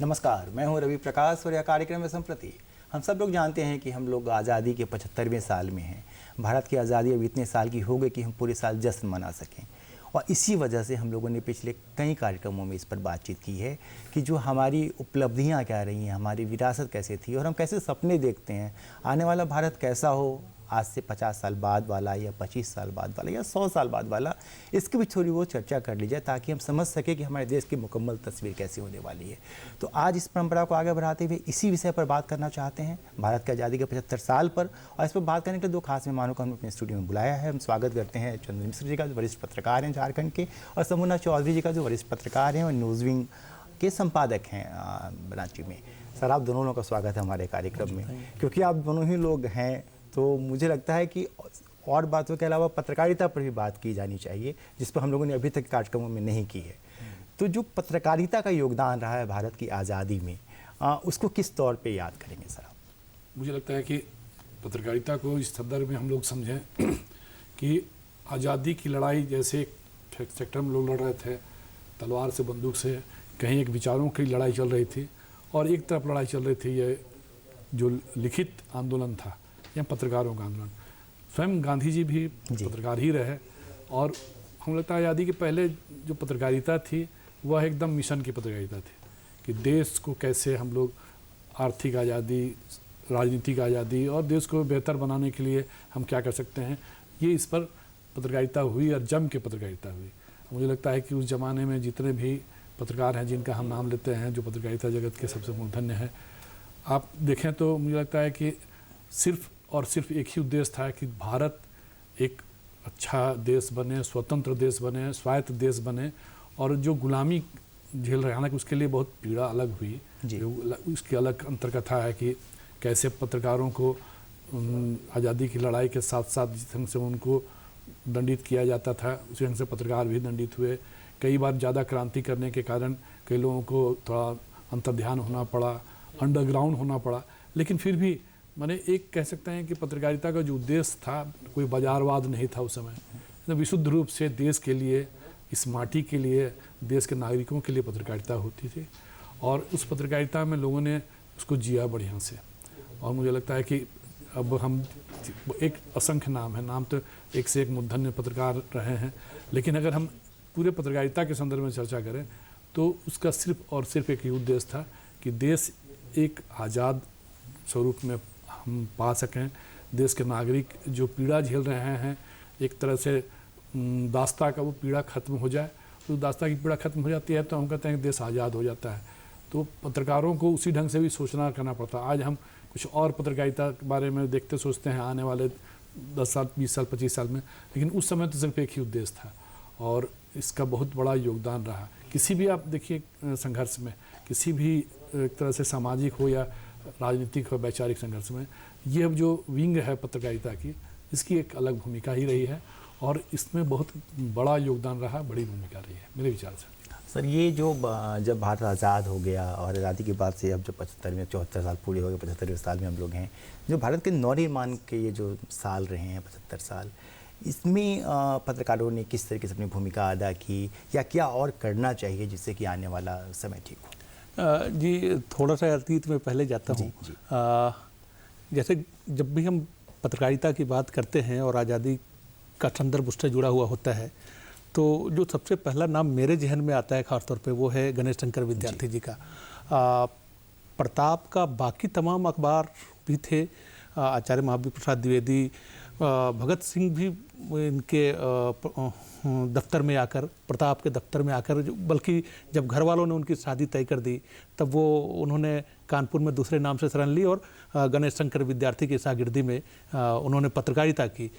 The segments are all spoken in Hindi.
नमस्कार, मैं हूं रवि प्रकाश और यह कार्यक्रम है संप्रति। हम सब लोग जानते हैं कि हम लोग आज़ादी के 75वें साल में हैं। भारत की आज़ादी अब इतने साल की हो गई कि हम पूरे साल जश्न मना सकें, और इसी वजह से हम लोगों ने पिछले कई कार्यक्रमों में इस पर बातचीत की है कि जो हमारी उपलब्धियां क्या रही हैं, हमारी विरासत कैसे थी और हम कैसे सपने देखते हैं आने वाला भारत कैसा हो, आज से 50 साल बाद वाला या 25 साल बाद वाला या 100 साल बाद वाला। इसकी भी थोड़ी वो चर्चा कर ली जाए ताकि हम समझ सकें कि हमारे देश की मुकम्मल तस्वीर कैसी होने वाली है। तो आज इस परंपरा को आगे बढ़ाते हुए इसी विषय पर बात करना चाहते हैं, भारत की आज़ादी के 75 साल पर। और इस पर बात करने के लिए दो खास मेहमानों को हमने अपने स्टूडियो में बुलाया है। हम स्वागत करते हैं चंदन मिश्र जी का, जो वरिष्ठ पत्रकार हैं झारखंड के, और समुना चौधरी जी का, जो वरिष्ठ पत्रकार हैं और न्यूज़ विंग के संपादक हैं रांची में। सर, आप दोनों का स्वागत है हमारे कार्यक्रम में। क्योंकि आप दोनों ही लोग हैं तो मुझे लगता है कि और बातों के अलावा पत्रकारिता पर भी बात की जानी चाहिए, जिस पर हम लोगों ने अभी तक कार्यक्रमों में नहीं की है। तो जो पत्रकारिता का योगदान रहा है भारत की आज़ादी में, उसको किस तौर पे याद करेंगे सर आप? मुझे लगता है कि पत्रकारिता को इस संदर्भ में हम लोग समझें कि आज़ादी की लड़ाई जैसे एक सेक्टर में लोग लड़ रहे थे तलवार से, बंदूक से, कहीं एक विचारों की लड़ाई चल रही थी और एक तरफ लड़ाई चल रही थी ये जो लिखित आंदोलन था या पत्रकारों का आंदोलन। स्वयं गांधी जी भी पत्रकार ही रहे और हम लगता है आज़ादी के पहले जो पत्रकारिता थी वह एकदम मिशन की पत्रकारिता थी कि देश को कैसे हम लोग आर्थिक आज़ादी, राजनीतिक आज़ादी और देश को बेहतर बनाने के लिए हम क्या कर सकते हैं, ये इस पर पत्रकारिता हुई और जम के पत्रकारिता हुई। मुझे लगता है कि उस ज़माने में जितने भी पत्रकार हैं जिनका हम नाम लेते हैं, जो पत्रकारिता जगत के सबसे मूर्धन्य हैं, आप देखें तो मुझे लगता है कि सिर्फ और सिर्फ एक ही उद्देश्य था कि भारत एक अच्छा देश बने, स्वतंत्र देश बने, स्वायत्त देश बने। और जो गुलामी झेल रहे, हालांकि उसके लिए बहुत पीड़ा अलग हुई, उसकी अलग अंतर्कथा है कि कैसे पत्रकारों को आज़ादी की लड़ाई के साथ साथ जिस ढंग से उनको दंडित किया जाता था उसी ढंग से पत्रकार भी दंडित हुए। कई बार ज़्यादा क्रांति करने के कारण कई लोगों को थोड़ा अंतर्ध्यान होना पड़ा, अंडरग्राउंड होना पड़ा। लेकिन फिर भी माने एक कह सकते हैं कि पत्रकारिता का जो उद्देश्य था, कोई बाजारवाद नहीं था उस समय, तो विशुद्ध रूप से देश के लिए, इस माटी के लिए, देश के नागरिकों के लिए पत्रकारिता होती थी। और उस पत्रकारिता में लोगों ने उसको जिया बढ़िया से। और मुझे लगता है कि अब हम एक असंख्य नाम है, नाम तो एक से एक मूर्धन्य पत्रकार रहे हैं, लेकिन अगर हम पूरे पत्रकारिता के संदर्भ में चर्चा करें तो उसका सिर्फ और सिर्फ एक ही उद्देश्य था कि देश एक आज़ाद स्वरूप में हम पा सकें। देश के नागरिक जो पीड़ा झेल रहे हैं, एक तरह से दास्ता का वो पीड़ा खत्म हो जाए। तो दास्ता की पीड़ा खत्म हो जाती है तो हम कहते हैं कि देश आज़ाद हो जाता है। तो पत्रकारों को उसी ढंग से भी सोचना करना पड़ता है। आज हम कुछ और पत्रकारिता के बारे में देखते सोचते हैं आने वाले 10 साल, 20 साल, 25 साल में, लेकिन उस समय तो सिर्फ एक ही उद्देश्य था और इसका बहुत बड़ा योगदान रहा। किसी भी आप देखिए संघर्ष में, किसी भी एक तरह से सामाजिक हो या राजनीतिक और वैचारिक संघर्ष में, ये जो विंग है पत्रकारिता की, इसकी एक अलग भूमिका ही रही है और इसमें बहुत बड़ा योगदान रहा, बड़ी भूमिका रही है मेरे विचार से। सर, ये जो जब भारत आज़ाद हो गया और आज़ादी के बाद से अब जो 74 साल पूरे हो गए, 75वें साल में हम लोग हैं, जो भारत के नवनिर्माण के ये जो साल रहे हैं 75 साल, इसमें पत्रकारों ने किस तरीके से अपनी भूमिका अदा की या क्या और करना चाहिए जिससे कि आने वाला समय ठीक हो? जी, थोड़ा सा अतीत में पहले जाता हूँ। जैसे जब भी हम पत्रकारिता की बात करते हैं और आज़ादी का संदर्भ उससे जुड़ा हुआ होता है, तो जो सबसे पहला नाम मेरे जहन में आता है ख़ासतौर पे वो है गणेश शंकर विद्यार्थी जी का। प्रताप का बाकी तमाम अखबार भी थे, आचार्य महावीर प्रसाद द्विवेदी, भगत सिंह भी इनके दफ्तर में आकर, प्रताप के दफ्तर में आकर, बल्कि जब घर वालों ने उनकी शादी तय कर दी तब वो उन्होंने कानपुर में दूसरे नाम से शरण ली और गणेश शंकर विद्यार्थी की शागिर्दी में उन्होंने पत्रकारिता की।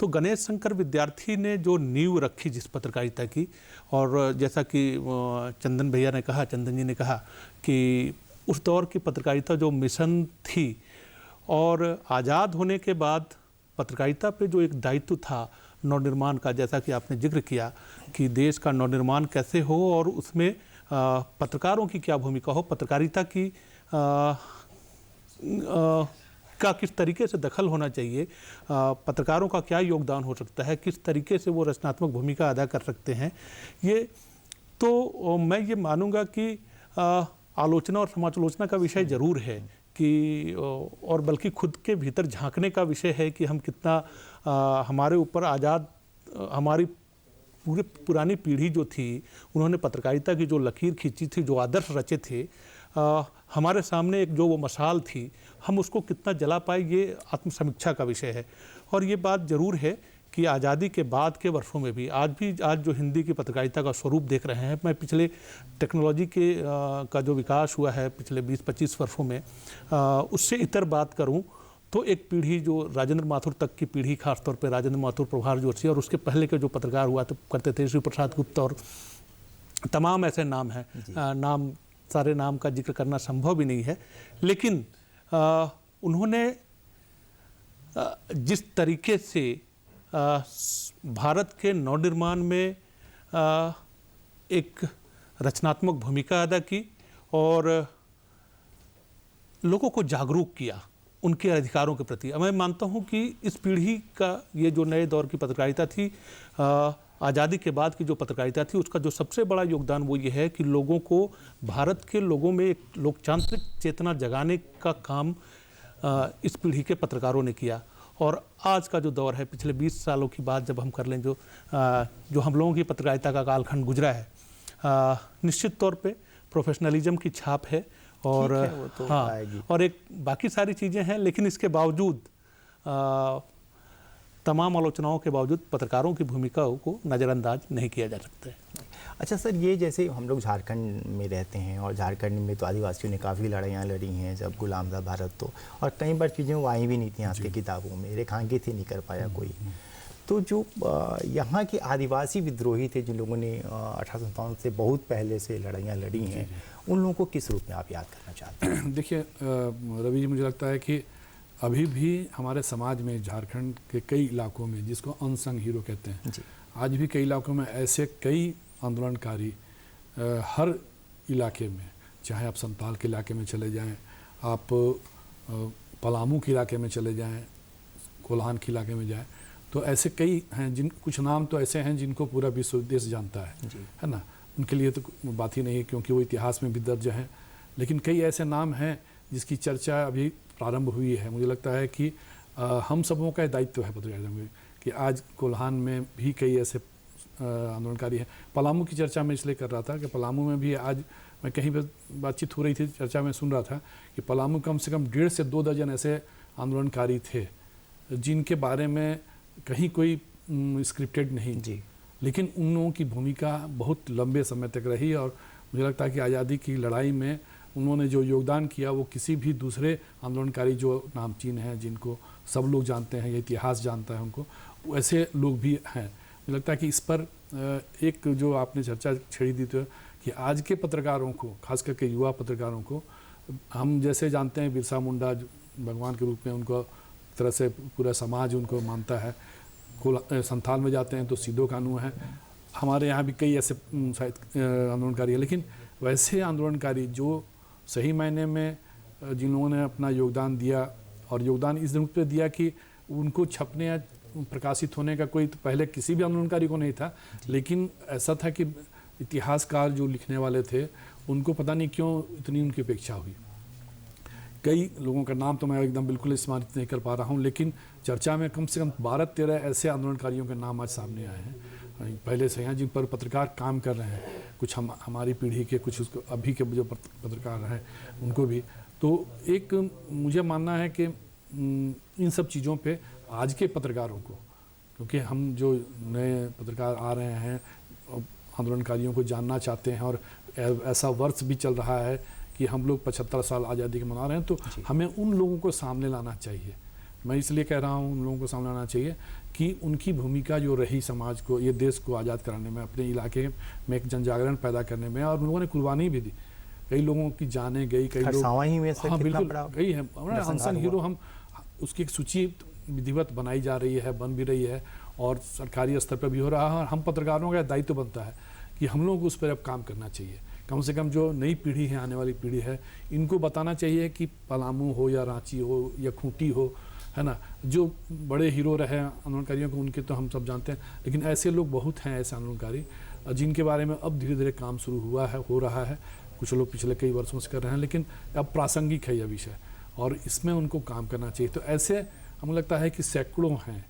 तो गणेश शंकर विद्यार्थी ने जो नींव रखी जिस पत्रकारिता की, और जैसा कि चंदन भैया ने कहा, चंदन जी ने कहा कि उस दौर की पत्रकारिता जो मिशन थी, और आज़ाद होने के बाद पत्रकारिता पे जो एक दायित्व था नवनिर्माण का, जैसा कि आपने जिक्र किया कि देश का नवनिर्माण कैसे हो और उसमें पत्रकारों की क्या भूमिका हो, पत्रकारिता की का किस तरीके से दखल होना चाहिए, पत्रकारों का क्या योगदान हो सकता है, किस तरीके से वो रचनात्मक भूमिका अदा कर सकते हैं। ये तो मैं ये मानूंगा कि आलोचना और समालोचना का विषय जरूर है कि, और बल्कि खुद के भीतर झांकने का विषय है कि हम कितना हमारे ऊपर आज़ाद, हमारी पूरी पुरानी पीढ़ी जो थी उन्होंने पत्रकारिता की जो लकीर खींची थी, जो आदर्श रचे थे, हमारे सामने एक जो वो मशाल थी, हम उसको कितना जला पाए, ये आत्मसमीक्षा का विषय है। और ये बात ज़रूर है कि आज़ादी के बाद के वर्षों में भी आज जो हिंदी की पत्रकारिता का स्वरूप देख रहे हैं, मैं पिछले टेक्नोलॉजी के का जो विकास हुआ है पिछले 20-25 वर्षों में, उससे इतर बात करूं तो एक पीढ़ी जो राजेंद्र माथुर तक की पीढ़ी, खासतौर पे राजेंद्र माथुर, प्रभार जोशी और उसके पहले के जो पत्रकार हुआ करते थे, श्री प्रसाद गुप्ता और तमाम ऐसे नाम हैं, सारे नाम का जिक्र करना संभव भी नहीं है, लेकिन उन्होंने जिस तरीके से भारत के नवनिर्माण में एक रचनात्मक भूमिका अदा की और लोगों को जागरूक किया उनके अधिकारों के प्रति। मैं मानता हूं कि इस पीढ़ी का ये जो नए दौर की पत्रकारिता थी, आज़ादी के बाद की जो पत्रकारिता थी, उसका जो सबसे बड़ा योगदान वो ये है कि लोगों को, भारत के लोगों में एक लोकतांत्रिक चेतना जगाने का काम इस पीढ़ी के पत्रकारों ने किया। और आज का जो दौर है, पिछले 20 सालों की बात जब हम कर लें, जो हम लोगों की पत्रकारिता का कालखंड गुजरा है, निश्चित तौर पे प्रोफेशनलिज्म की छाप है और तो हाँ, और एक बाकी सारी चीज़ें हैं, लेकिन इसके बावजूद तमाम आलोचनाओं के बावजूद पत्रकारों की भूमिका को नज़रअंदाज नहीं किया जा सकता है। अच्छा सर, ये जैसे हम लोग झारखंड में रहते हैं और झारखंड में तो आदिवासियों ने काफ़ी लड़ाइयाँ लड़ी हैं जब गुलाम था भारत, तो और कई बार चीज़ें वो आई भी नहीं थी आपकी किताबों में, रेखांकित ही नहीं कर पाया कोई। तो जो यहाँ के आदिवासी विद्रोही थे जिन लोगों ने 1857 से बहुत पहले से लड़ाइयाँ लड़ी हैं, उन लोगों को किस रूप में आप याद करना चाहते हैं? देखिए रवि जी, मुझे लगता है कि अभी भी हमारे समाज में, झारखंड के कई इलाकों में, जिसको अनसंग हीरो कहते हैं, आज भी कई इलाकों में ऐसे कई आंदोलनकारी हर इलाके में, चाहे आप संताल के इलाके में चले जाएं, आप पलामू के इलाके में चले जाएं, कोल्हान के इलाके में जाएं, तो ऐसे कई हैं, जिन कुछ नाम तो ऐसे हैं जिनको पूरा विश्व देश जानता है ना, उनके लिए तो बात ही नहीं है क्योंकि वो इतिहास में भी दर्ज हैं। लेकिन कई ऐसे नाम हैं जिसकी चर्चा अभी प्रारंभ हुई है। मुझे लगता है कि हम सबों का दायित्व है पत्रकारिता में कि आज कोल्हान में भी कई ऐसे आंदोलनकारी हैं। पलामू की चर्चा मैं इसलिए कर रहा था कि पलामू में भी आज मैं कहीं पर बातचीत हो रही थी, चर्चा में सुन रहा था कि पलामू कम से कम 1.5 से 2 दर्जन ऐसे आंदोलनकारी थे जिनके बारे में कहीं कोई स्क्रिप्टेड नहीं जी, लेकिन उन लोगों की भूमिका बहुत लंबे समय तक रही और मुझे लगता है कि आज़ादी की लड़ाई में उन्होंने जो योगदान किया वो किसी भी दूसरे आंदोलनकारी जो नामचीन हैं, जिनको सब लोग जानते हैं, ये इतिहास जानता है उनको, वैसे लोग भी हैं। मुझे लगता है कि इस पर एक जो आपने चर्चा छेड़ी दी तो कि आज के पत्रकारों को, खास करके युवा पत्रकारों को, हम जैसे जानते हैं बिरसा मुंडा भगवान के रूप में उनको तरह से पूरा समाज उनको मानता है, संथाल में जाते हैं तो सीधो कानू है, हमारे यहाँ भी कई ऐसे आंदोलनकारी हैं, लेकिन वैसे आंदोलनकारी जो सही मायने में जिन लोगों ने अपना योगदान दिया और योगदान इस रूप पे दिया कि उनको छपने या प्रकाशित होने का कोई तो पहले किसी भी आंदोलनकारी को नहीं था, लेकिन ऐसा था कि इतिहासकार जो लिखने वाले थे उनको पता नहीं क्यों इतनी उनकी अपेक्षा हुई। कई लोगों का नाम तो मैं एकदम बिल्कुल स्मरित नहीं कर पा रहा हूँ, लेकिन चर्चा में कम से कम 12-13 ऐसे आंदोलनकारियों के नाम आज सामने आए हैं पहले से हैं, जिन पर पत्रकार काम कर रहे हैं, कुछ हमारी पीढ़ी के, कुछ उसको अभी के जो पत्रकार हैं उनको भी। तो एक मुझे मानना है कि इन सब चीज़ों पे आज के पत्रकारों को, क्योंकि हम जो नए पत्रकार आ रहे हैं आंदोलनकारियों को जानना चाहते हैं और ऐसा वर्ष भी चल रहा है कि हम लोग 75 साल आज़ादी के मना रहे हैं, तो हमें उन लोगों को सामने लाना चाहिए। मैं इसलिए कह रहा हूँ उन लोगों को सामने लाना चाहिए कि उनकी भूमिका जो रही समाज को, ये देश को आज़ाद कराने में, अपने इलाके में एक जन जागरण पैदा करने में, और उन लोगों ने कुर्बानी भी दी, कई लोगों की जानें गई, कई लोग हाँ बिल्कुल गई है, अनसंग हीरो हम उसकी एक सूची विधिवत बनाई जा रही है, बन भी रही है और सरकारी स्तर पर भी हो रहा है। और हम पत्रकारों का दायित्व बनता है कि हम लोग उस पर अब काम करना चाहिए। कम से कम जो नई पीढ़ी है, आने वाली पीढ़ी है, इनको बताना चाहिए कि पलामू हो या रांची हो या खूंटी हो, है ना, जो बड़े हीरो रहे आंदोलनकारियों को, उनके तो हम सब जानते हैं, लेकिन ऐसे लोग बहुत हैं, ऐसे आंदोलनकारी जिनके बारे में अब धीरे धीरे काम शुरू हुआ है, हो रहा है। कुछ लोग पिछले कई वर्षों से कर रहे हैं, लेकिन अब प्रासंगिक है यह विषय और इसमें उनको काम करना चाहिए। तो ऐसे हमें लगता है कि सैकड़ों हैं,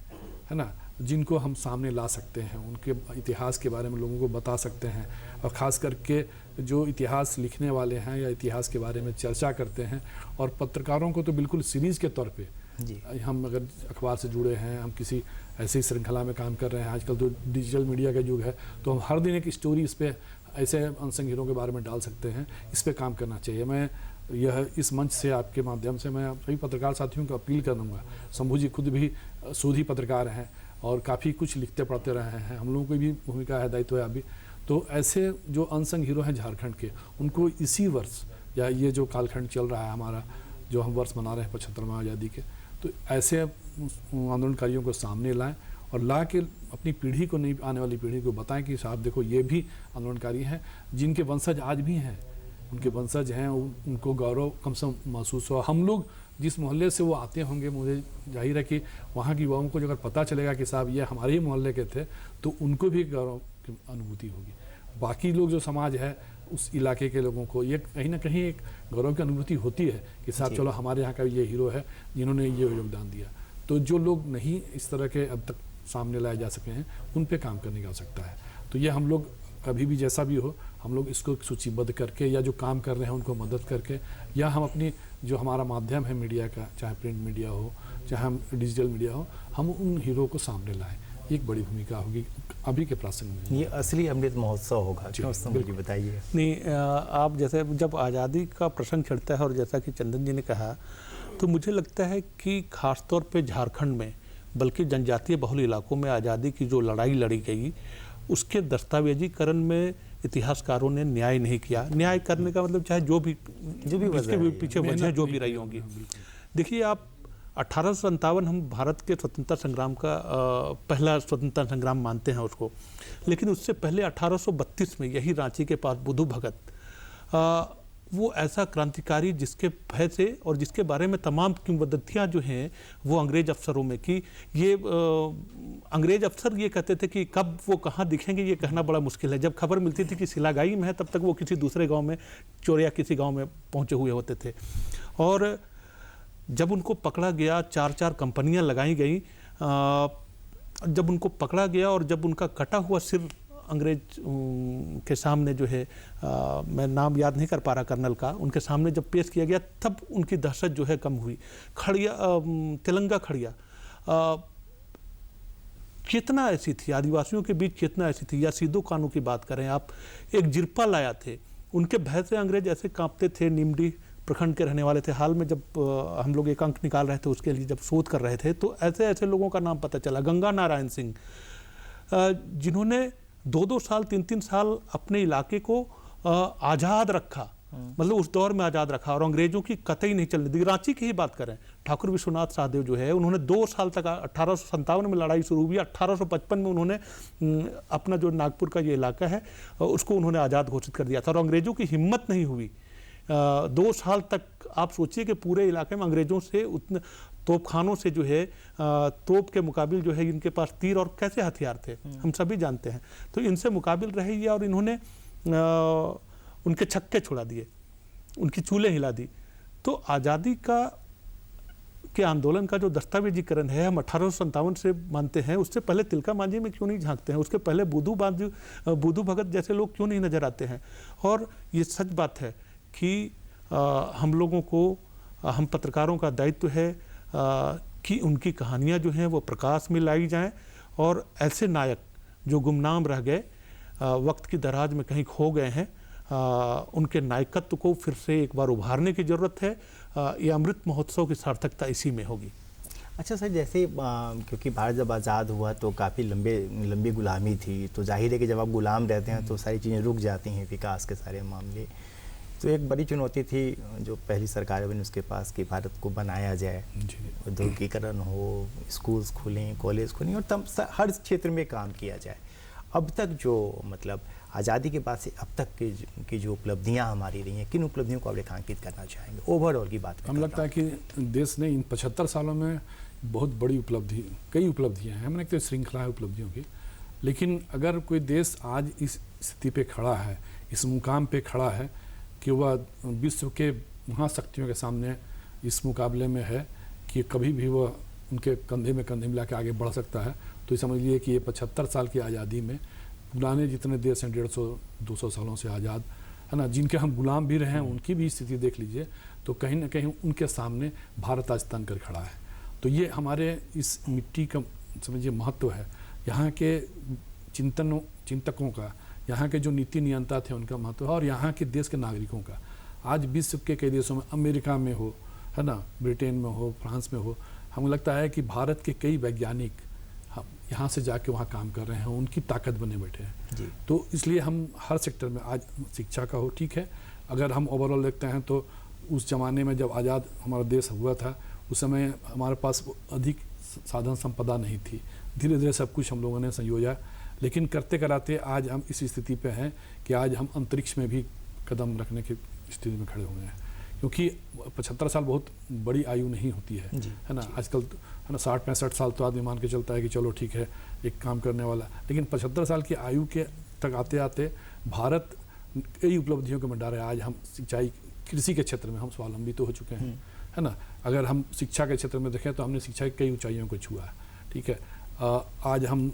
है ना, जिनको हम सामने ला सकते हैं, उनके इतिहास के बारे में लोगों को बता सकते हैं। और ख़ास करके जो इतिहास लिखने वाले हैं या इतिहास के बारे में चर्चा करते हैं, और पत्रकारों को तो बिल्कुल सीरीज़ के तौर पे जी। हम अगर अखबार से जुड़े हैं, हम किसी ऐसी श्रृंखला में काम कर रहे हैं, आजकल तो डिजिटल मीडिया का युग है, तो हम हर दिन एक स्टोरी इस पे ऐसे अनसंग हीरो के बारे में डाल सकते हैं। इस पे काम करना चाहिए। मैं यह इस मंच से आपके माध्यम से मैं सभी पत्रकार साथियों को अपील कर दूँगा। शंभू जी खुद भी शोधी पत्रकार हैं और काफ़ी कुछ लिखते पढ़ते रहे हैं, हम लोगों की भी भूमिका है, दायित्व है अभी। तो ऐसे जो अनसंग हीरो हैं झारखंड के, उनको इसी वर्ष या ये जो कालखंड चल रहा है हमारा, जो हम वर्ष मना रहे हैं 75वां आज़ादी के, तो ऐसे आंदोलनकारियों को सामने लाएं और ला के अपनी पीढ़ी को, नहीं आने वाली पीढ़ी को बताएं कि साहब देखो ये भी आंदोलनकारी हैं, जिनके वंशज आज भी हैं, उनके वंशज हैं, उनको गौरव कम से कम महसूस हो। हम लोग जिस मोहल्ले से वो आते होंगे, मुझे जाहिर है कि वहाँ की युवाओं को अगर पता चलेगा कि साहब ये हमारे ही मोहल्ले के थे, तो उनको भी गौरव की अनुभूति होगी। बाकी लोग जो समाज है उस इलाके के लोगों को ये कहीं ना कहीं एक गौरव की अनुभूति होती है कि साहब चलो हमारे यहाँ का ये हीरो है जिन्होंने ये योगदान दिया। तो जो लोग नहीं इस तरह के अब तक सामने लाए जा सके हैं, उन पे काम करने की आवश्यकता है। तो ये हम लोग कभी भी जैसा भी हो, हम लोग इसको सूचीबद्ध करके या जो काम कर रहे हैं उनको मदद करके, या हम अपनी जो हमारा माध्यम है मीडिया का, चाहे प्रिंट मीडिया हो चाहे हम डिजिटल मीडिया हो, हम उन हीरो को सामने लाएं। एक बड़ी भूमिका होगी अभी के प्रसंग में। ये असली अमृत महोत्सव होगा, क्यों मुझे बताइए। नहीं, आप जैसे जब आज़ादी का प्रसंग छिड़ता है और जैसा कि चंदन जी ने कहा, तो मुझे लगता है कि खास तौर पे झारखंड में, बल्कि जनजातीय बहुल इलाकों में आज़ादी की जो लड़ाई लड़ी गई, उसके दस्तावेजीकरण में इतिहासकारों ने न्याय नहीं किया। न्याय करने का मतलब चाहे जो भी इसके पीछे वजह जो भी रही होंगी। देखिए आप 1857 हम भारत के स्वतंत्रता संग्राम का पहला स्वतंत्रता संग्राम मानते हैं उसको, लेकिन उससे पहले 1832 में यही रांची के पास बुधू भगत, वो ऐसा क्रांतिकारी जिसके भय से और जिसके बारे में तमाम किंवदंतियाँ जो हैं वो अंग्रेज अफसरों में कि ये अंग्रेज अफसर ये कहते थे कि कब वो कहाँ दिखेंगे ये कहना बड़ा मुश्किल है। जब खबर मिलती थी कि सिलागाई में है, तब तक वो किसी दूसरे गांव में, चोरिया किसी गांव में पहुंचे हुए होते थे। और जब उनको पकड़ा गया, 4 कंपनियां लगाई गई, जब उनको पकड़ा गया और जब उनका कटा हुआ सिर अंग्रेज के सामने जो है, मैं नाम याद नहीं कर पा रहा कर्नल का, उनके सामने जब पेश किया गया, तब उनकी दहशत जो है कम हुई। खड़िया, तेलंगा खड़िया चेतना ऐसी थी, आदिवासियों के बीच चेतना ऐसी थी। या सीधो कानू की बात करें आप, एक जिरपा लाया थे, उनके भय से अंग्रेज ऐसे कांपते थे। निमडी प्रखंड के रहने वाले थे। हाल में जब हम लोग एक अंक निकाल रहे थे उसके लिए जब शोध कर रहे थे, तो ऐसे ऐसे लोगों का नाम पता चला। गंगा नारायण सिंह, जिन्होंने 2-2 साल 3-3 साल अपने इलाके को आज़ाद रखा, मतलब उस दौर में आज़ाद रखा और अंग्रेजों की कतई नहीं चलने दी। रांची की ही बात करें, ठाकुर विश्वनाथ सहदेव जो है, उन्होंने 2 साल तक, 1857 में लड़ाई शुरू हुई, 1855 में उन्होंने अपना जो नागपुर का ये इलाका है उसको उन्होंने आज़ाद घोषित कर दिया था। और अंग्रेजों की हिम्मत नहीं हुई 2 साल तक। आप सोचिए कि पूरे इलाके में अंग्रेजों से उतने तोपखानों से जो है, तोप के मुकाबिल जो है इनके पास तीर और कैसे हथियार थे हम सभी जानते हैं। तो इनसे मुकाबिल रही और इन्होंने उनके छक्के छुड़ा दिए, उनकी चूल्हे हिला दी। तो आज़ादी के आंदोलन का जो दस्तावेजीकरण है हम 1857 से मानते हैं, उससे पहले तिलका मांझी में क्यों नहीं झांकते हैं, उसके पहले बुधू भगत जैसे लोग क्यों नहीं नजर आते हैं। और ये सच बात है कि हम लोगों को, हम पत्रकारों का दायित्व है कि उनकी कहानियाँ जो हैं वो प्रकाश में लाई जाएं और ऐसे नायक जो गुमनाम रह गए, वक्त की दराज में कहीं खो गए हैं, उनके नायकत्व को फिर से एक बार उभारने की ज़रूरत है। ये अमृत महोत्सव की सार्थकता इसी में होगी। अच्छा सर, जैसे क्योंकि भारत जब आज़ाद हुआ तो काफ़ी लंबी गुलामी थी, तो जाहिर है कि जब आप गुलाम रहते हैं तो सारी चीज़ें रुक जाती हैं, विकास के सारे मामले। तो एक बड़ी चुनौती थी जो पहली सरकार बनी उसके पास कि भारत को बनाया जाए, औद्योगिकरण हो, स्कूल्स खुलें, कॉलेज खुलें और तब हर क्षेत्र में काम किया जाए। अब तक जो मतलब आज़ादी के बाद से अब तक की जो उपलब्धियां हमारी रही हैं, किन उपलब्धियों को आप रेखांकित करना चाहेंगे? ओवरऑल की बात हमें लगता है कि देश ने इन 75 सालों में बहुत बड़ी कई उपलब्धियाँ हैं। हमने एक तो श्रृंखला है उपलब्धियों की, लेकिन अगर कोई देश आज इस स्थिति पे खड़ा है, इस मुकाम पे खड़ा है, कि वह विश्व के महाशक्तियों के सामने इस मुकाबले में है कि कभी भी वह उनके कंधे में कंधे मिला के आगे बढ़ सकता है। तो समझ लीजिए कि ये 75 साल की आज़ादी में पुराने जितने देश हैं 150-200 सालों से आज़ाद है ना, जिनके हम गुलाम भी रहे हैं, उनकी भी स्थिति देख लीजिए तो कहीं ना कहीं उनके सामने भारत आज तन कर खड़ा है। तो ये हमारे इस मिट्टी का समझिए महत्व है, यहाँ के चिंतकों का, यहाँ के जो नीति नियंता थे उनका महत्व है, और यहाँ के देश के नागरिकों का। आज विश्व के कई देशों में, अमेरिका में हो है ना, ब्रिटेन में हो, फ्रांस में हो, हमें लगता है कि भारत के कई वैज्ञानिक यहाँ से जाके वहाँ काम कर रहे हैं, उनकी ताकत बने बैठे हैं जी। तो इसलिए हम हर सेक्टर में, आज शिक्षा का हो ठीक है, अगर हम ओवरऑल देखते हैं तो उस ज़माने में जब आज़ाद हमारा देश हुआ था उस समय हमारे पास अधिक साधन संपदा नहीं थी, धीरे धीरे सब कुछ हम लोगों ने संयोजा, लेकिन करते कराते आज हम इस स्थिति पे हैं कि आज हम अंतरिक्ष में भी कदम रखने की स्थिति में खड़े हुए हैं। क्योंकि 75 साल बहुत बड़ी आयु नहीं होती है ना, आजकल है ना 60-65 साल तो आदमी मान के चलता है कि चलो ठीक है एक काम करने वाला, लेकिन 75 साल की आयु के तक आते आते भारत कई उपलब्धियों को मंडा रहा है। आज हम सिंचाई, कृषि के क्षेत्र में हम स्वावलंबी तो हो चुके हैं है ना, अगर हम शिक्षा के क्षेत्र में देखें तो हमने शिक्षा की कई ऊंचाइयों को छुआ है, ठीक है। आज हम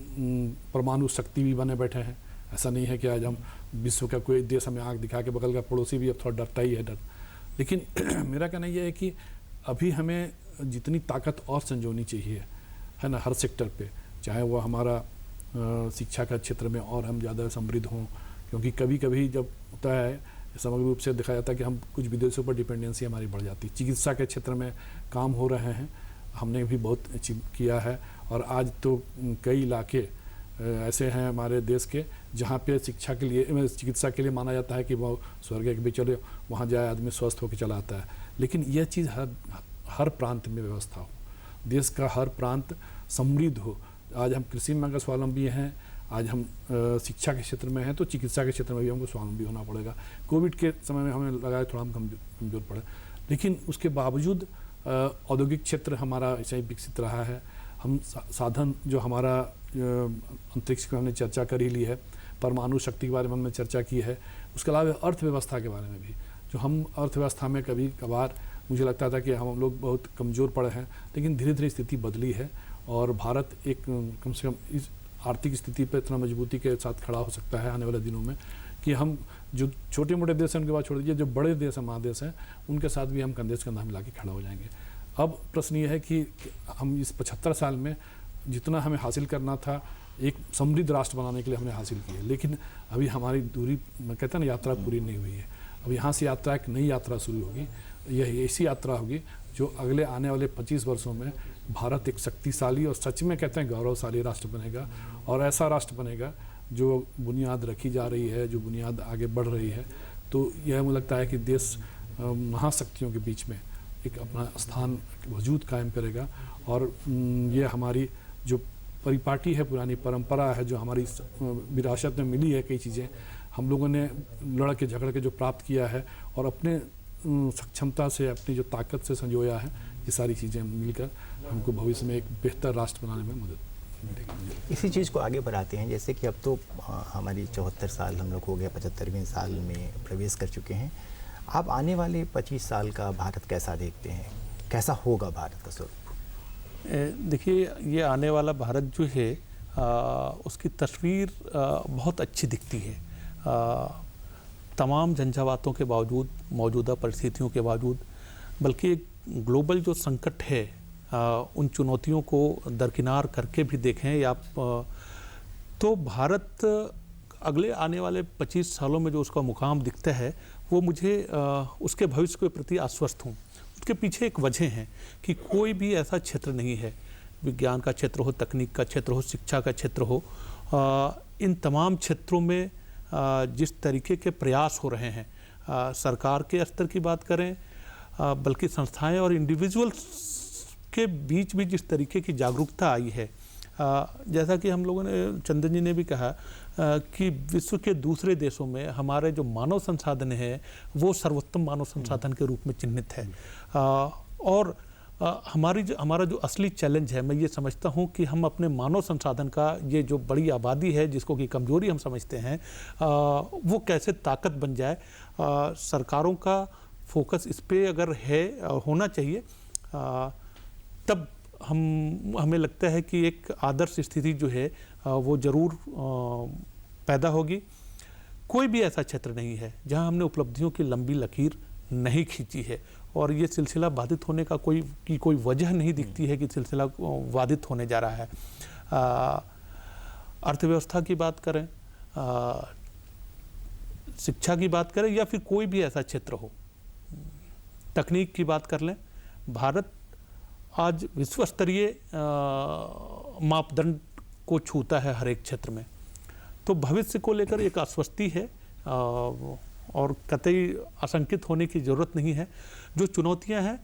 परमाणु शक्ति भी बने बैठे हैं, ऐसा नहीं है कि आज हम विश्व का कोई देश हमें आँख दिखा के, बगल का पड़ोसी भी अब थोड़ा डरता ही है डर, लेकिन मेरा कहना यह है कि अभी हमें जितनी ताकत और संजोनी चाहिए है ना हर सेक्टर पे, चाहे वो हमारा शिक्षा का क्षेत्र में और हम ज़्यादा समृद्ध हों, क्योंकि कभी कभी जब होता है समग्र रूप से देखा जाता है कि हम कुछ विदेशों पर डिपेंडेंसी हमारी बढ़ जाती है। चिकित्सा के क्षेत्र में काम हो रहे हैं, हमने भी बहुत किया है, और आज तो कई इलाके ऐसे हैं हमारे देश के जहाँ पे शिक्षा के लिए, चिकित्सा के लिए माना जाता है कि वो स्वर्ग के भी चले वहाँ जाए आदमी स्वस्थ होकर चला आता है, लेकिन यह चीज़ हर प्रांत में व्यवस्था हो, देश का हर प्रांत समृद्ध हो। आज हम कृषि में अगर स्वावलंबी हैं, आज हम शिक्षा के क्षेत्र में हैं, तो चिकित्सा के क्षेत्र में भी हमको स्वावलंबी होना पड़ेगा। कोविड के समय में हमें लगा थोड़ा हम कमजोर पड़े, लेकिन उसके बावजूद औद्योगिक क्षेत्र हमारा ऐसा ही विकसित रहा है। हम साधन जो हमारा अंतरिक्ष की हमने चर्चा कर ही ली है, परमाणु शक्ति के बारे में हमने चर्चा की है, उसके अलावा अर्थव्यवस्था के बारे में भी, जो हम अर्थव्यवस्था में कभी कभार मुझे लगता था कि हम लोग बहुत कमज़ोर पड़े हैं, लेकिन धीरे धीरे स्थिति बदली है और भारत एक कम से कम इस आर्थिक स्थिति पर इतना मजबूती के साथ खड़ा हो सकता है आने वाले दिनों में कि हम जो छोटे मोटे देश हैं उनके बाद छोड़ दीजिए, जो बड़े देश हैं, महादेश हैं, उनके साथ भी हम कंधे से कंधा मिला के खड़ा हो जाएंगे। अब प्रश्न ये है कि हम इस 75 साल में जितना हमें हासिल करना था एक समृद्ध राष्ट्र बनाने के लिए हमने हासिल किया, लेकिन अभी हमारी दूरी, मैं कहता ना, यात्रा पूरी नहीं हुई है। अब यहाँ से यात्रा, एक नई यात्रा शुरू होगी। यह ऐसी यात्रा होगी जो अगले आने वाले 25 वर्षों में भारत एक शक्तिशाली और सच में कहते हैं गौरवशाली राष्ट्र बनेगा, और ऐसा राष्ट्र बनेगा जो बुनियाद रखी जा रही है, जो बुनियाद आगे बढ़ रही है। तो यह मुझे लगता है कि देश महाशक्तियों के बीच में एक अपना स्थान, वजूद कायम करेगा, और ये हमारी जो परिपाटी है, पुरानी परंपरा है, जो हमारी विरासत में मिली है, कई चीज़ें हम लोगों ने लड़ के झगड़ के जो प्राप्त किया है और अपने सक्षमता से, अपनी जो ताकत से संजोया है, ये सारी चीज़ें मिलकर हमको भविष्य में एक बेहतर राष्ट्र बनाने में मदद मिलेगी। इसी चीज़ को आगे बढ़ाते हैं, जैसे कि अब तो हमारी 74 साल हम लोग हो गए, 75वें साल में प्रवेश कर चुके हैं। आप आने वाले 25 साल का भारत कैसा देखते हैं, कैसा होगा भारत का स्वरूप? देखिए, ये आने वाला भारत जो है उसकी तस्वीर बहुत अच्छी दिखती है। तमाम झंझावातों के बावजूद, मौजूदा परिस्थितियों के बावजूद, बल्कि एक ग्लोबल जो संकट है उन चुनौतियों को दरकिनार करके भी देखें आप, तो भारत अगले आने वाले 25 सालों में जो उसका मुकाम दिखता है वो मुझे उसके भविष्य के प्रति आश्वस्त हूँ। उसके पीछे एक वजह है कि कोई भी ऐसा क्षेत्र नहीं है, विज्ञान का क्षेत्र हो, तकनीक का क्षेत्र हो, शिक्षा का क्षेत्र हो, इन तमाम क्षेत्रों में जिस तरीके के प्रयास हो रहे हैं, सरकार के स्तर की बात करें, बल्कि संस्थाएं और इंडिविजुअल्स के बीच भी जिस तरीके की जागरूकता आई है, जैसा कि हम लोगों ने, चंदन जी ने भी कहा कि विश्व के दूसरे देशों में हमारे जो मानव संसाधन है वो सर्वोत्तम मानव संसाधन के रूप में चिन्हित है, और हमारा जो असली चैलेंज है, मैं ये समझता हूँ कि हम अपने मानव संसाधन का, ये जो बड़ी आबादी है जिसको कि कमज़ोरी हम समझते हैं, वो कैसे ताकत बन जाए। सरकारों का फोकस इस पे अगर है, होना चाहिए, तब हमें लगता है कि एक आदर्श स्थिति जो है वो ज़रूर पैदा होगी। कोई भी ऐसा क्षेत्र नहीं है जहां हमने उपलब्धियों की लंबी लकीर नहीं खींची है, और ये सिलसिला बाधित होने का कोई वजह नहीं दिखती है कि सिलसिला बाधित होने जा रहा है। अर्थव्यवस्था की बात करें, शिक्षा की बात करें, या फिर कोई भी ऐसा क्षेत्र हो, तकनीक की बात कर लें, भारत आज विश्व स्तरीय मापदंड को छूता है हर एक क्षेत्र में। तो भविष्य को लेकर एक आश्वस्ति है, और कतई आशंकित होने की ज़रूरत नहीं है। जो चुनौतियां हैं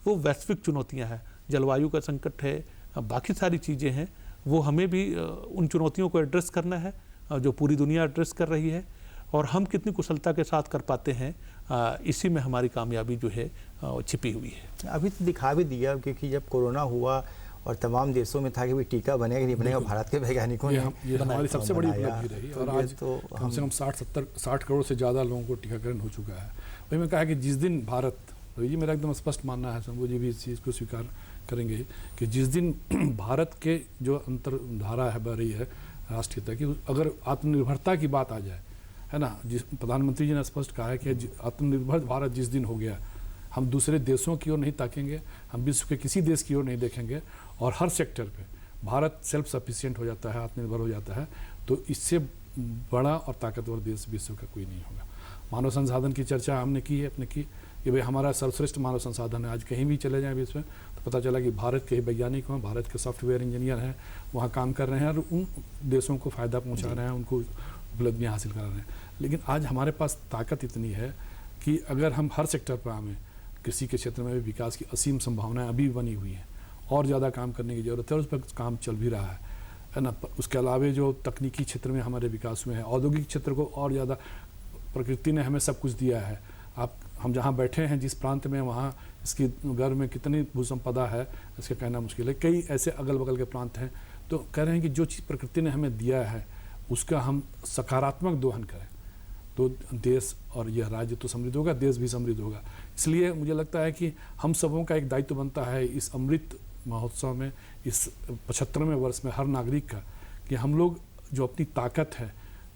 वो वैश्विक चुनौतियां हैं, जलवायु का संकट है, बाकी सारी चीज़ें हैं, वो हमें भी उन चुनौतियों को एड्रेस करना है जो पूरी दुनिया एड्रेस कर रही है, और हम कितनी कुशलता के साथ कर पाते हैं, इसी में हमारी कामयाबी जो है छिपी हुई है। अभी तो दिखा भी दिया, क्योंकि जब कोरोना हुआ और तमाम देशों में था कि भाई टीका बनेगा नहीं बनेगा, भारत के वैज्ञानिकों ने ये हमारी सबसे बड़ी उपलब्धि रही। और आज तो कम से कम 60 करोड़ से ज़्यादा लोगों को टीकाकरण हो चुका है। वही मैं कहा कि जिस दिन भारत, ये मेरा एकदम स्पष्ट मानना है, शंभू जी भी इस चीज़ को स्वीकार करेंगे कि जिस दिन भारत के जो अंतरधारा है बह रही है राष्ट्रीयता की, अगर आत्मनिर्भरता की बात आ जाए, है ना, जिस प्रधानमंत्री जी ने स्पष्ट कहा है कि आत्मनिर्भर भारत जिस दिन हो गया, हम दूसरे देशों की ओर नहीं ताकेंगे, हम विश्व के किसी देश की ओर नहीं देखेंगे, और हर सेक्टर पे भारत सेल्फ सफिशिएंट हो जाता है, आत्मनिर्भर हो जाता है, तो इससे बड़ा और ताकतवर देश विश्व का कोई नहीं होगा। मानव संसाधन की चर्चा हमने की है, अपने की कि भाई हमारा सर्वश्रेष्ठ मानव संसाधन है। आज कहीं भी चले जाएं विश्व में तो पता चला कि भारत के वैज्ञानिक हैं, भारत के सॉफ्टवेयर इंजीनियर हैं, वहाँ काम कर रहे हैं और उन देशों को फ़ायदा पहुँचा रहे हैं, उनको उपलब्धियाँ हासिल करा रहे हैं। लेकिन आज हमारे पास ताकत इतनी है कि अगर हम हर सेक्टर पर आवें, कृषि के क्षेत्र में भी विकास की असीम संभावनाएं अभी बनी हुई हैं, और ज़्यादा काम करने की ज़रूरत है, और उस पर काम चल भी रहा है ना। उसके अलावा जो तकनीकी क्षेत्र में हमारे विकास हुए हैं, औद्योगिक क्षेत्र को और ज़्यादा, प्रकृति ने हमें सब कुछ दिया है। हम जहाँ बैठे हैं जिस प्रांत में, वहाँ इसकी घर में कितनी भूसंपदा है इसका कहना मुश्किल है। कई ऐसे अगल बगल के प्रांत हैं, तो कह रहे हैं कि जो चीज़ प्रकृति ने हमें दिया है उसका हम सकारात्मक दोहन करें, तो देश और यह राज्य तो समृद्ध होगा, देश भी समृद्ध होगा। इसलिए मुझे लगता है कि हम सबों का एक दायित्व बनता है इस अमृत महोत्सव में, इस 75वें वर्ष में, हर नागरिक का, कि हम लोग जो अपनी ताकत है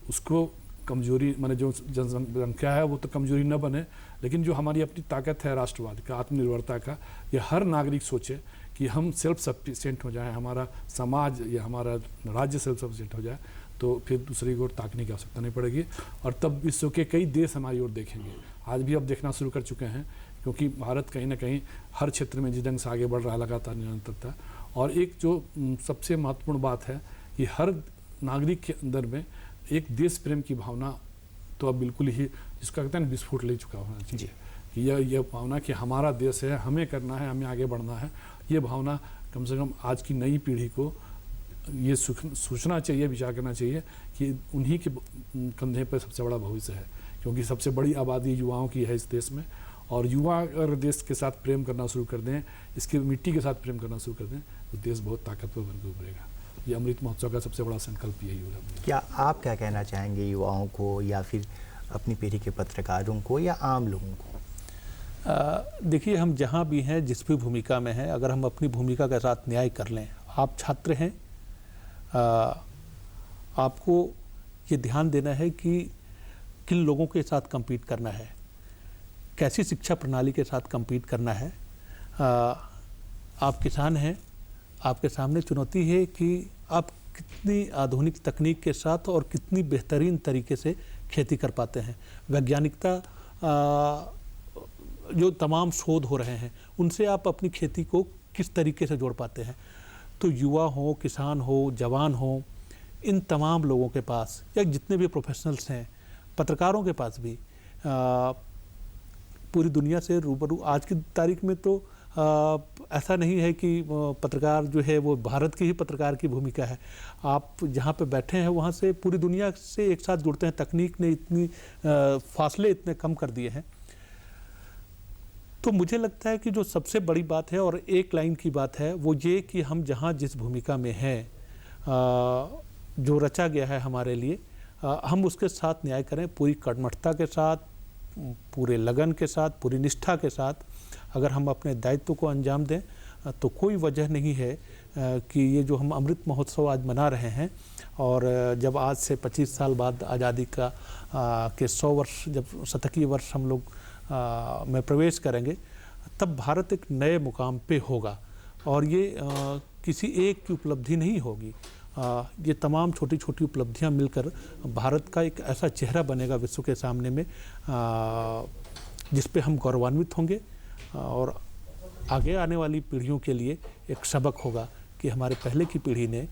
उसको कमजोरी, माने जो जनसंख्या है वो तो कमजोरी न बने, लेकिन जो हमारी अपनी ताकत है राष्ट्रवाद का, आत्मनिर्भरता का, ये हर नागरिक सोचे कि हम सेल्फ सफिशिएंट हो जाए, हमारा समाज या हमारा राज्य सेल्फ सफिशिएंट हो जाए, तो फिर दूसरी ओर ताकने की आवश्यकता नहीं पड़ेगी, और तब विश्व के कई देश हमारी ओर देखेंगे। आज भी अब देखना शुरू कर चुके हैं, क्योंकि भारत कहीं ना कहीं हर क्षेत्र में जिस ढंग से आगे बढ़ रहा है लगातार निरंतरता। और एक जो सबसे महत्वपूर्ण बात है कि हर नागरिक के अंदर में एक देश प्रेम की भावना तो अब बिल्कुल ही, जिसका कहते हैं विस्फोट ले चुका होना चाहिए, कि यह भावना कि हमारा देश है, हमें करना है, हमें आगे बढ़ना है, ये भावना कम से कम आज की नई पीढ़ी को ये सोचना चाहिए, विचार करना चाहिए कि उन्हीं के कंधे पर सबसे बड़ा भविष्य है, क्योंकि सबसे बड़ी आबादी युवाओं की है इस देश में। और युवा अगर देश के साथ प्रेम करना शुरू कर दें, इसकी मिट्टी के साथ प्रेम करना शुरू कर दें, तो देश बहुत ताकतवर बनकर उभरेगा। ये अमृत महोत्सव का सबसे बड़ा संकल्प यही होगा। क्या आप क्या कहना चाहेंगे युवाओं को, या फिर अपनी पीढ़ी के पत्रकारों को, या आम लोगों को? देखिए, हम जहाँ भी हैं, जिस भी भूमिका में हैं, अगर हम अपनी भूमिका के साथ न्याय कर लें। आप छात्र हैं, आपको ये ध्यान देना है कि किन लोगों के साथ compete करना है, कैसी शिक्षा प्रणाली के साथ compete करना है। आप किसान हैं, आपके सामने चुनौती है कि आप कितनी आधुनिक तकनीक के साथ और कितनी बेहतरीन तरीके से खेती कर पाते हैं। वैज्ञानिकता, जो तमाम शोध हो रहे हैं, उनसे आप अपनी खेती को किस तरीके से जोड़ पाते हैं। तो युवा हो, किसान हो, जवान हो, इन तमाम लोगों के पास, या जितने भी प्रोफेशनल्स हैं, पत्रकारों के पास भी पूरी दुनिया से रूबरू, आज की तारीख में तो ऐसा नहीं है कि पत्रकार जो है वो भारत के ही पत्रकार की भूमिका है। आप जहाँ पे बैठे हैं वहाँ से पूरी दुनिया से एक साथ जुड़ते हैं। तकनीक ने इतनी फासले इतने कम कर दिए हैं। तो मुझे लगता है कि जो सबसे बड़ी बात है और एक लाइन की बात है वो ये कि हम जहाँ जिस भूमिका में हैं, जो रचा गया है हमारे लिए, हम उसके साथ न्याय करें, पूरी कर्मठता के साथ, पूरे लगन के साथ, पूरी निष्ठा के साथ। अगर हम अपने दायित्व को अंजाम दें तो कोई वजह नहीं है कि ये जो हम अमृत महोत्सव आज मना रहे हैं, और जब आज से 25 साल बाद आज़ादी का के 100 वर्ष, जब शतकीय वर्ष हम लोग में प्रवेश करेंगे, तब भारत एक नए मुकाम पे होगा। और ये किसी एक की उपलब्धि नहीं होगी, ये तमाम छोटी छोटी उपलब्धियां मिलकर भारत का एक ऐसा चेहरा बनेगा विश्व के सामने में जिस पे हम गौरवान्वित होंगे, और आगे आने वाली पीढ़ियों के लिए एक सबक होगा कि हमारे पहले की पीढ़ी ने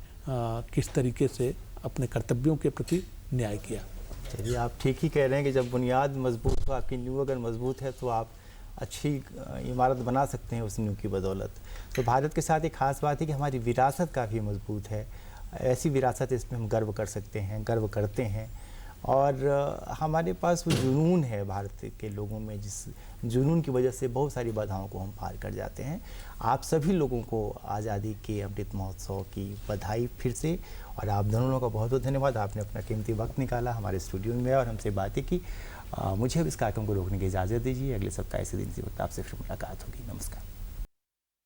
किस तरीके से अपने कर्तव्यों के प्रति न्याय किया। चलिए, आप ठीक ही कह रहे हैं कि जब बुनियाद मजबूत हो, आपकी नींव अगर मजबूत है तो आप अच्छी इमारत बना सकते हैं उस नींव की बदौलत। तो भारत के साथ एक ख़ास बात है कि हमारी विरासत काफ़ी मजबूत है। ऐसी विरासत, इसमें हम गर्व कर सकते हैं, गर्व करते हैं। और हमारे पास वो जुनून है भारत के लोगों में, जिस जुनून की वजह से बहुत सारी बाधाओं को हम पार कर जाते हैं। आप सभी लोगों को आज़ादी के अमृत महोत्सव की बधाई फिर से, और आप दोनों का बहुत बहुत धन्यवाद। आपने अपना कीमती वक्त निकाला हमारे स्टूडियो में और हमसे बातें की। मुझे अब इस कार्यक्रम को रोकने की इजाज़त दीजिए। अगले सप्ताह इसी दिन से आपसे फिर मुलाकात होगी। नमस्कार।